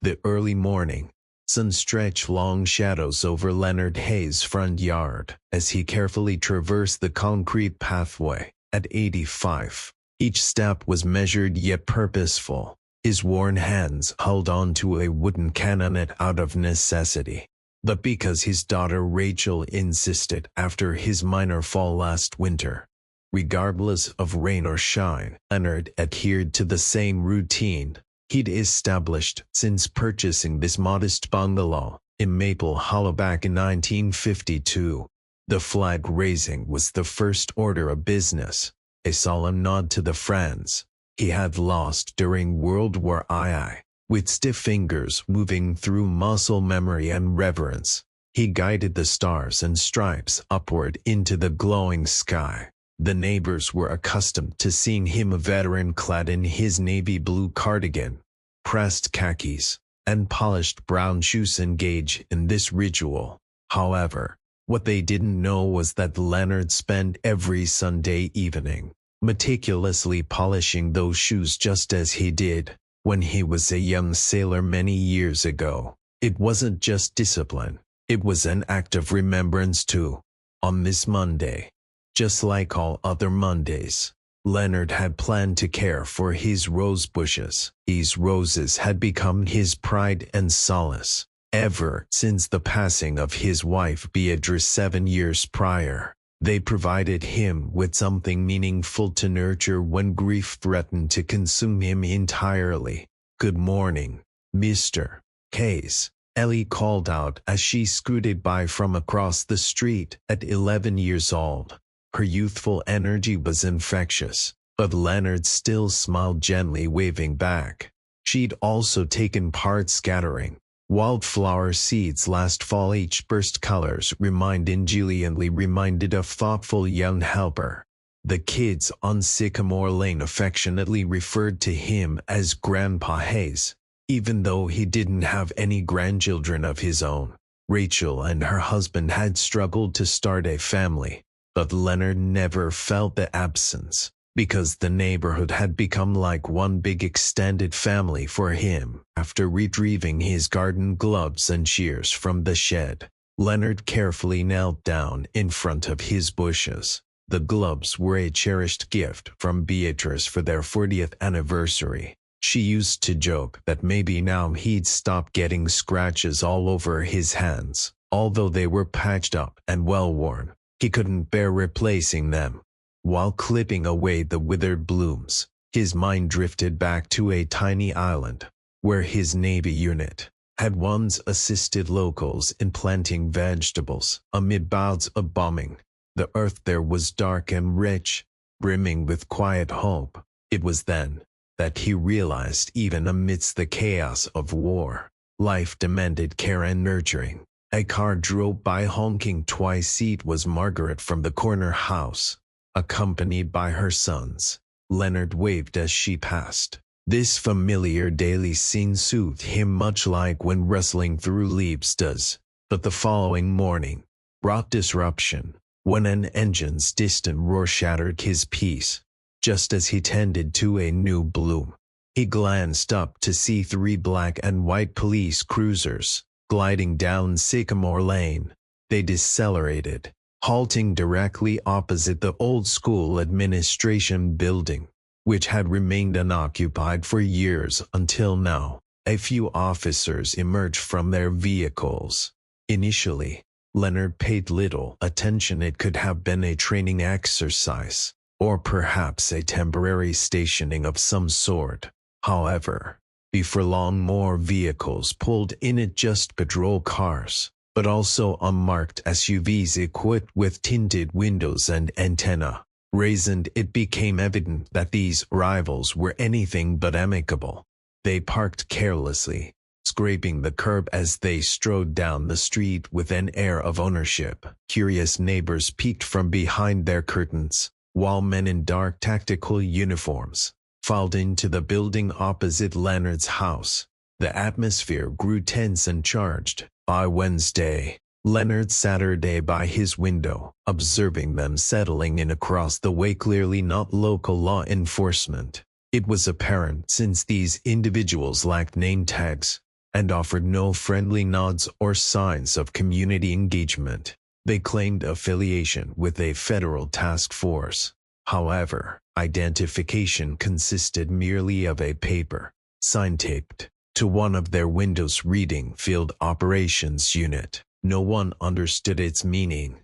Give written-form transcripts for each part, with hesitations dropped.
The early morning sun stretched long shadows over Leonard Hayes' front yard as he carefully traversed the concrete pathway. At 85, each step was measured yet purposeful. His worn hands held on to a wooden canonet out of necessity, but because his daughter Rachel insisted after his minor fall last winter. Regardless of rain or shine, Leonard adhered to the same routine he'd established since purchasing this modest bungalow in Maple Hollow back in 1952. The flag raising was the first order of business, a solemn nod to the friends he had lost during World War II. With stiff fingers moving through muscle memory and reverence, he guided the stars and stripes upward into the glowing sky. The neighbors were accustomed to seeing him, a veteran clad in his navy blue cardigan, pressed khakis, and polished brown shoes, engage in this ritual. However, what they didn't know was that Leonard spent every Sunday evening meticulously polishing those shoes, just as he did when he was a young sailor many years ago. It wasn't just discipline, it was an act of remembrance too. On this Monday, just like all other Mondays, Leonard had planned to care for his rose bushes. These roses had become his pride and solace ever since the passing of his wife Beatrice 7 years prior. They provided him with something meaningful to nurture when grief threatened to consume him entirely. "Good morning, Mr. Hayes," Ellie called out as she scooted by from across the street. At 11 years old, her youthful energy was infectious, but Leonard still smiled gently, waving back. She'd also taken part scattering wildflower seeds last fall. Each burst colors gently reminded a thoughtful young helper. The kids on Sycamore Lane affectionately referred to him as Grandpa Hayes, even though he didn't have any grandchildren of his own. Rachel and her husband had struggled to start a family, but Leonard never felt the absence, because the neighborhood had become like one big extended family for him. After retrieving his garden gloves and shears from the shed, Leonard carefully knelt down in front of his bushes. The gloves were a cherished gift from Beatrice for their 40th anniversary. She used to joke that maybe now he'd stop getting scratches all over his hands. Although they were patched up and well-worn, he couldn't bear replacing them. While clipping away the withered blooms, his mind drifted back to a tiny island where his Navy unit had once assisted locals in planting vegetables amid bouts of bombing. The earth there was dark and rich, brimming with quiet hope. It was then that he realized, even amidst the chaos of war, life demanded care and nurturing. A car drove by honking twice. It was Margaret from the corner house, accompanied by her sons. Leonard waved as she passed. This familiar daily scene soothed him, much like when rustling through leaves does. But the following morning brought disruption, when an engine's distant roar shattered his peace. Just as he tended to a new bloom, he glanced up to see 3 black and white police cruisers gliding down Sycamore Lane. They decelerated, halting directly opposite the old school administration building, which had remained unoccupied for years until now. A few officers emerged from their vehicles. Initially, Leonard paid little attention. It could have been a training exercise, or perhaps a temporary stationing of some sort. However, before long, more vehicles pulled in, at just patrol cars, but also unmarked SUVs equipped with tinted windows and antenna raised. It became evident that these arrivals were anything but amicable. They parked carelessly, scraping the curb as they strode down the street with an air of ownership. Curious neighbors peeked from behind their curtains, while men in dark tactical uniforms filed into the building opposite Leonard's house. The atmosphere grew tense and charged. By Wednesday, Leonard sat by his window, observing them settling in across the way, clearly not local law enforcement. It was apparent, since these individuals lacked name tags, and offered no friendly nods or signs of community engagement. They claimed affiliation with a federal task force. However, identification consisted merely of a paper, sign taped to one of their windows reading Field Operations Unit. No one understood its meaning.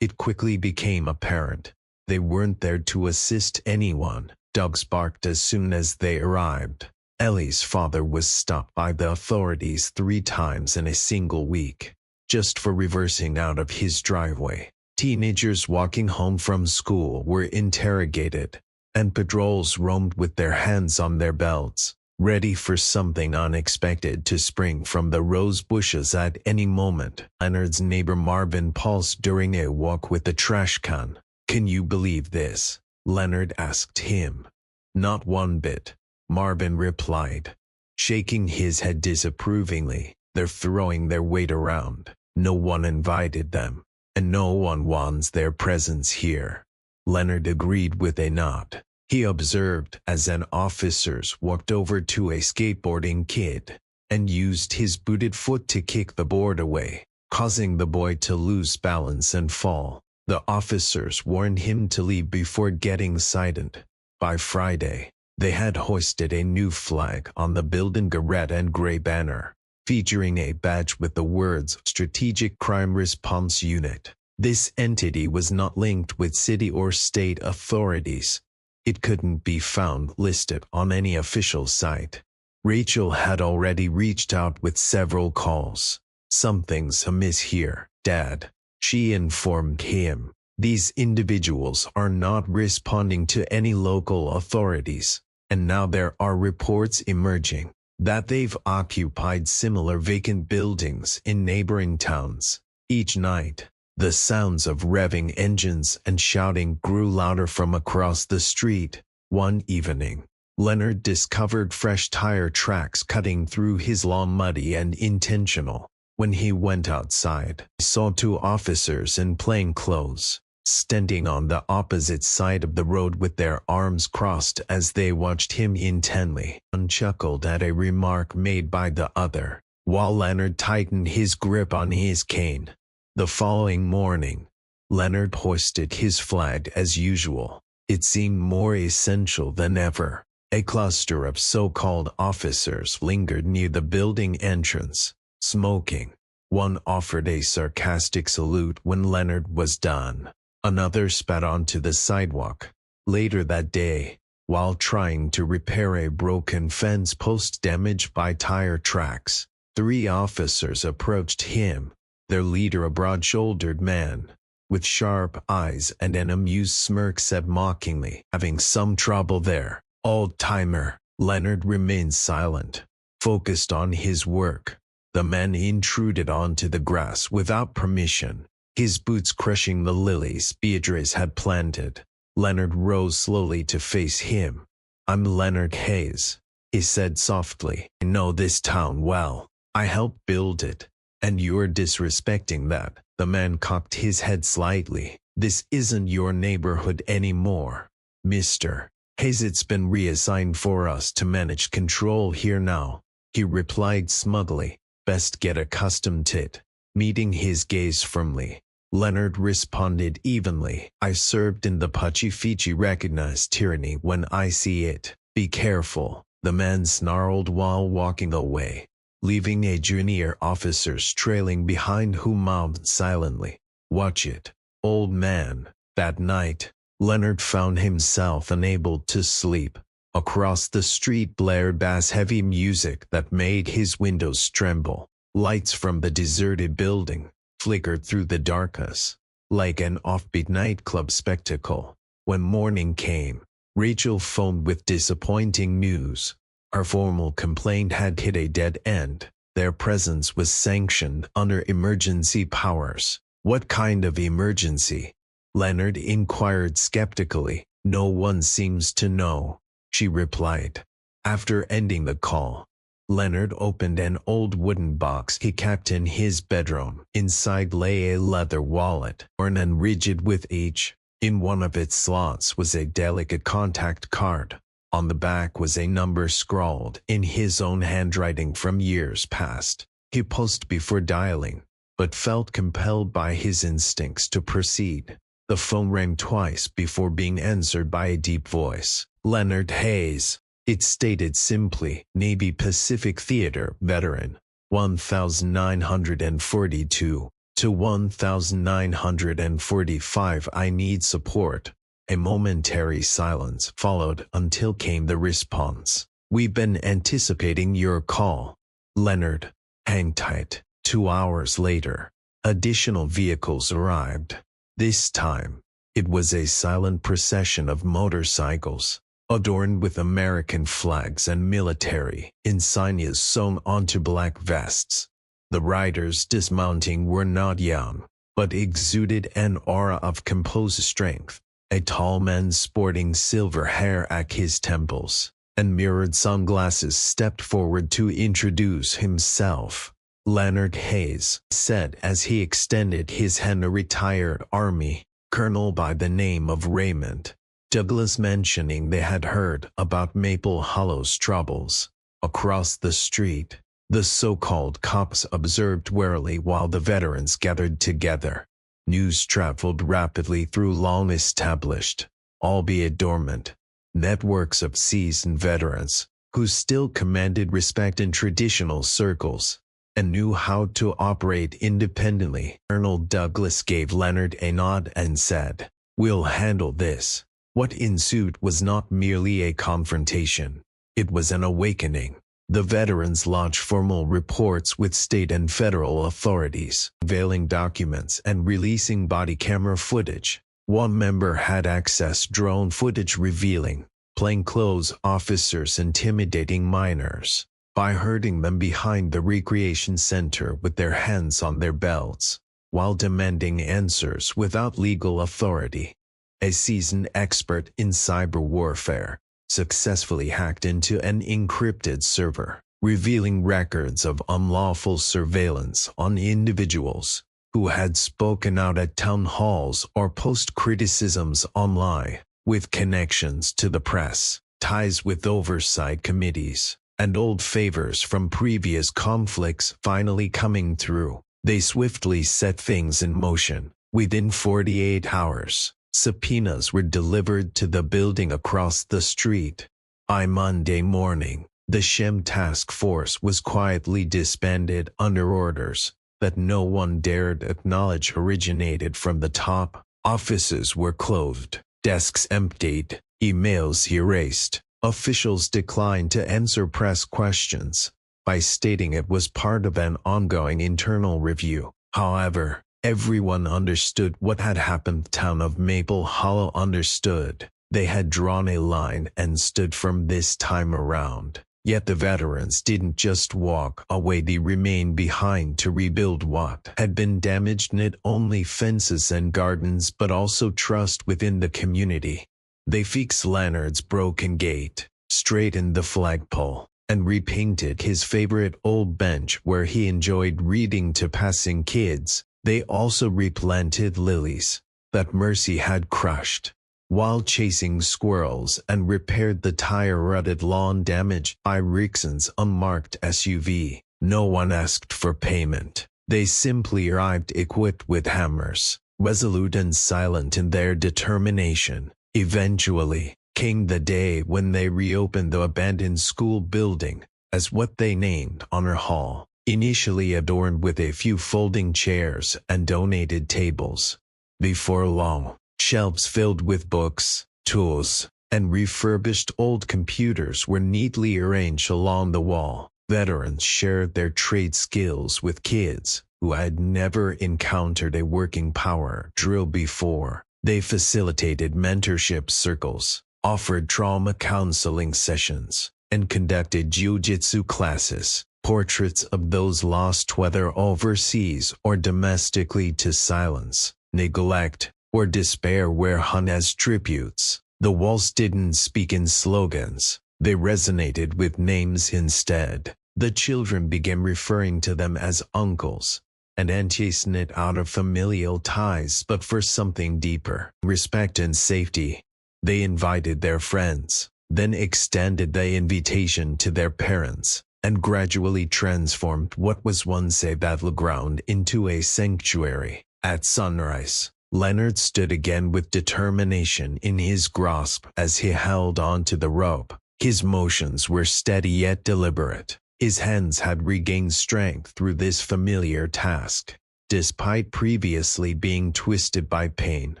It quickly became apparent they weren't there to assist anyone. Dogs barked as soon as they arrived. Ellie's father was stopped by the authorities 3 times in a single week, just for reversing out of his driveway. Teenagers walking home from school were interrogated, and patrols roamed with their hands on their belts, ready for something unexpected to spring from the rose bushes at any moment. Leonard's neighbor Marvin paused during a walk with the trash can. "Can you believe this?" Leonard asked him. "Not one bit," Marvin replied, shaking his head disapprovingly. "They're throwing their weight around. No one invited them, and no one wants their presence here." Leonard agreed with a nod. He observed as an officer walked over to a skateboarding kid and used his booted foot to kick the board away, causing the boy to lose balance and fall. The officers warned him to leave before getting cited. By Friday, they had hoisted a new flag on the building, a red and gray banner, featuring a badge with the words Strategic Crime Response Unit. This entity was not linked with city or state authorities. It couldn't be found listed on any official site. Rachel had already reached out with several calls. "Something's amiss here, Dad," she informed him. "These individuals are not responding to any local authorities, and now there are reports emerging that they've occupied similar vacant buildings in neighboring towns. Each night, the sounds of revving engines and shouting grew louder from across the street. One evening, Leonard discovered fresh tire tracks cutting through his lawn, muddy and intentional. When he went outside, he saw 2 officers in plain clothes, standing on the opposite side of the road with their arms crossed as they watched him intently. One chuckled at a remark made by the other, while Leonard tightened his grip on his cane. The following morning, Leonard hoisted his flag as usual. It seemed more essential than ever. A cluster of so-called officers lingered near the building entrance, smoking. One offered a sarcastic salute when Leonard was done. Another spat onto the sidewalk. Later that day, while trying to repair a broken fence post damaged by tire tracks, 3 officers approached him. Their leader, a broad-shouldered man with sharp eyes and an amused smirk, said mockingly, "Having some trouble there, old-timer." Leonard remained silent, focused on his work. The man intruded onto the grass without permission, his boots crushing the lilies Beatrice had planted. Leonard rose slowly to face him. "I'm Leonard Hayes," he said softly. "I know this town well. I helped build it. And you're disrespecting that." The man cocked his head slightly. "This isn't your neighborhood anymore, Mr. Hayes. It's been reassigned for us to manage control here now," he replied smugly. "Best get accustomed to it." Meeting his gaze firmly, Leonard responded evenly. "I served in the Pachi-Fichi. Recognize tyranny when I see it." "Be careful," the man snarled while walking away, leaving a junior officer trailing behind who mouthed silently, "Watch it, old man." That night, Leonard found himself unable to sleep. Across the street blared bass-heavy music that made his windows tremble. Lights from the deserted building flickered through the darkness, like an offbeat nightclub spectacle. When morning came, Rachel phoned with disappointing news. Our formal complaint had hit a dead end. Their presence was sanctioned under emergency powers. "What kind of emergency?" Leonard inquired skeptically. "No one seems to know," she replied. After ending the call, Leonard opened an old wooden box he kept in his bedroom. Inside lay a leather wallet, worn and rigid with age. In one of its slots was a delicate contact card. On the back was a number scrawled in his own handwriting from years past. He paused before dialing, but felt compelled by his instincts to proceed. The phone rang twice before being answered by a deep voice. Leonard Hayes. It stated simply, Navy Pacific Theater veteran, 1942 to 1945. I need support. A momentary silence followed until came the response. We've been anticipating your call. Leonard, hang tight. 2 hours later, additional vehicles arrived. This time, it was a silent procession of motorcycles, adorned with American flags and military insignias sewn onto black vests. The riders dismounting were not young, but exuded an aura of composed strength. A tall man sporting silver hair at his temples and mirrored sunglasses stepped forward to introduce himself. Leonard Hayes said as he extended his hand. A retired Army colonel by the name of Raymond Douglas, mentioning they had heard about Maple Hollow's troubles. Across the street, the so-called cops observed warily while the veterans gathered together. News traveled rapidly through long-established, albeit dormant, networks of seasoned veterans who still commanded respect in traditional circles and knew how to operate independently. Colonel Douglas gave Leonard a nod and said, "We'll handle this." What ensued was not merely a confrontation. It was an awakening. The veterans lodged formal reports with state and federal authorities, unveiling documents and releasing body camera footage. One member had accessed drone footage revealing plainclothes officers intimidating minors by herding them behind the recreation center with their hands on their belts, while demanding answers without legal authority. A seasoned expert in cyber warfare successfully hacked into an encrypted server, revealing records of unlawful surveillance on individuals who had spoken out at town halls or post criticisms online, with connections to the press, ties with oversight committees, and old favors from previous conflicts finally coming through. They swiftly set things in motion. Within 48 hours, subpoenas were delivered to the building across the street. By Monday morning, the Shem task force was quietly disbanded under orders that no one dared acknowledge originated from the top. Offices were closed, desks emptied, emails erased. Officials declined to answer press questions by stating it was part of an ongoing internal review. However, everyone understood what had happened. The town of Maple Hollow understood. They had drawn a line and stood firm this time around. Yet the veterans didn't just walk away, they remained behind to rebuild what had been damaged, not only fences and gardens but also trust within the community. They fixed Leonard's broken gate, straightened the flagpole, and repainted his favorite old bench where he enjoyed reading to passing kids. They also replanted lilies that Mercy had crushed, while chasing squirrels, and repaired the tire-rutted lawn damaged by Rickson's unmarked SUV. No one asked for payment. They simply arrived equipped with hammers, resolute and silent in their determination. Eventually, came the day when they reopened the abandoned school building as what they named Honor Hall, initially adorned with a few folding chairs and donated tables. Before long, shelves filled with books, tools, and refurbished old computers were neatly arranged along the wall. Veterans shared their trade skills with kids who had never encountered a working power drill before. They facilitated mentorship circles, offered trauma counseling sessions, and conducted jiu-jitsu classes. Portraits of those lost, whether overseas or domestically, to silence, neglect, or despair, were hung as tributes. The walls didn't speak in slogans. They resonated with names instead. The children began referring to them as uncles and aunties, knit out of familial ties but for something deeper, respect and safety. They invited their friends, then extended the invitation to their parents, and gradually transformed what was once a battleground into a sanctuary. At sunrise, Leonard stood again with determination in his grasp as he held onto the rope. His motions were steady yet deliberate. His hands had regained strength through this familiar task, despite previously being twisted by pain.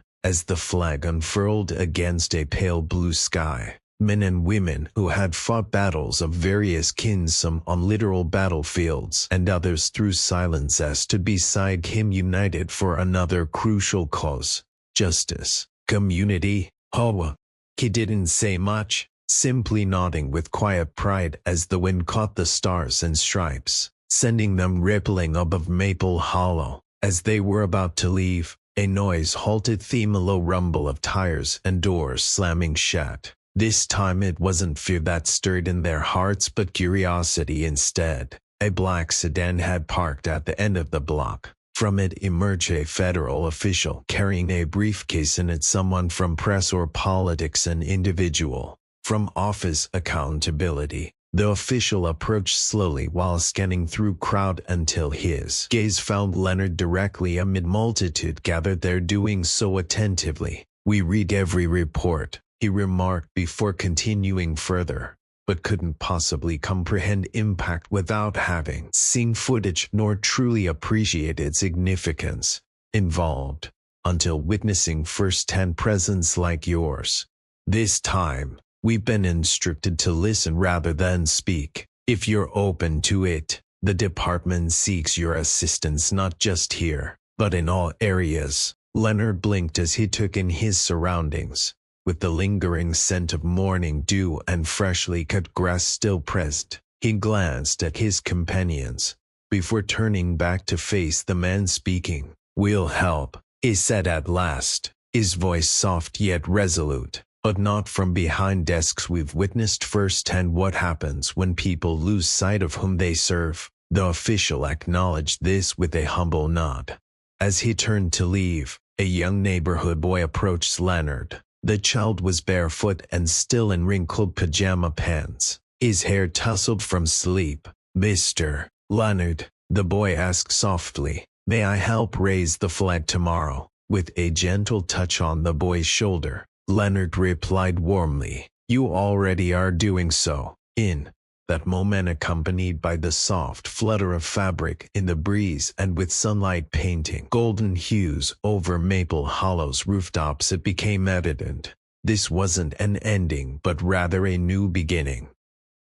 As the flag unfurled against a pale blue sky, men and women who had fought battles of various kinds, some on literal battlefields and others through silence, stood beside him, united for another crucial cause: justice, community. Hawa. He didn't say much, simply nodding with quiet pride as the wind caught the stars and stripes, sending them rippling above Maple Hollow. As they were about to leave, a noise halted them, a low rumble of tires and doors slamming shut. This time it wasn't fear that stirred in their hearts, but curiosity instead. A black sedan had parked at the end of the block. From it emerged a federal official carrying a briefcase in it, someone from press or politics, an individual from Office Accountability. The official approached slowly while scanning through crowd until his gaze found Leonard directly amid multitude gathered there, doing so attentively. "We read every report," he remarked before continuing further, "but couldn't possibly comprehend impact without having seen footage nor truly appreciated significance involved until witnessing first-hand presence like yours. This time, we've been instructed to listen rather than speak. If you're open to it, the department seeks your assistance not just here, but in all areas." Leonard blinked as he took in his surroundings. With the lingering scent of morning dew and freshly cut grass still present, he glanced at his companions before turning back to face the man speaking. "We'll help," he said at last, his voice soft yet resolute. "But not from behind desks. We've witnessed firsthand what happens when people lose sight of whom they serve." The official acknowledged this with a humble nod. As he turned to leave, a young neighborhood boy approached Leonard. The child was barefoot and still in wrinkled pajama pants, his hair tousled from sleep. "Mr. Leonard," the boy asked softly, "may I help raise the flag tomorrow?" With a gentle touch on the boy's shoulder, Leonard replied warmly, "You already are doing so." In that moment, accompanied by the soft flutter of fabric in the breeze and with sunlight painting golden hues over Maple Hollow's rooftops, it became evident this wasn't an ending but rather a new beginning.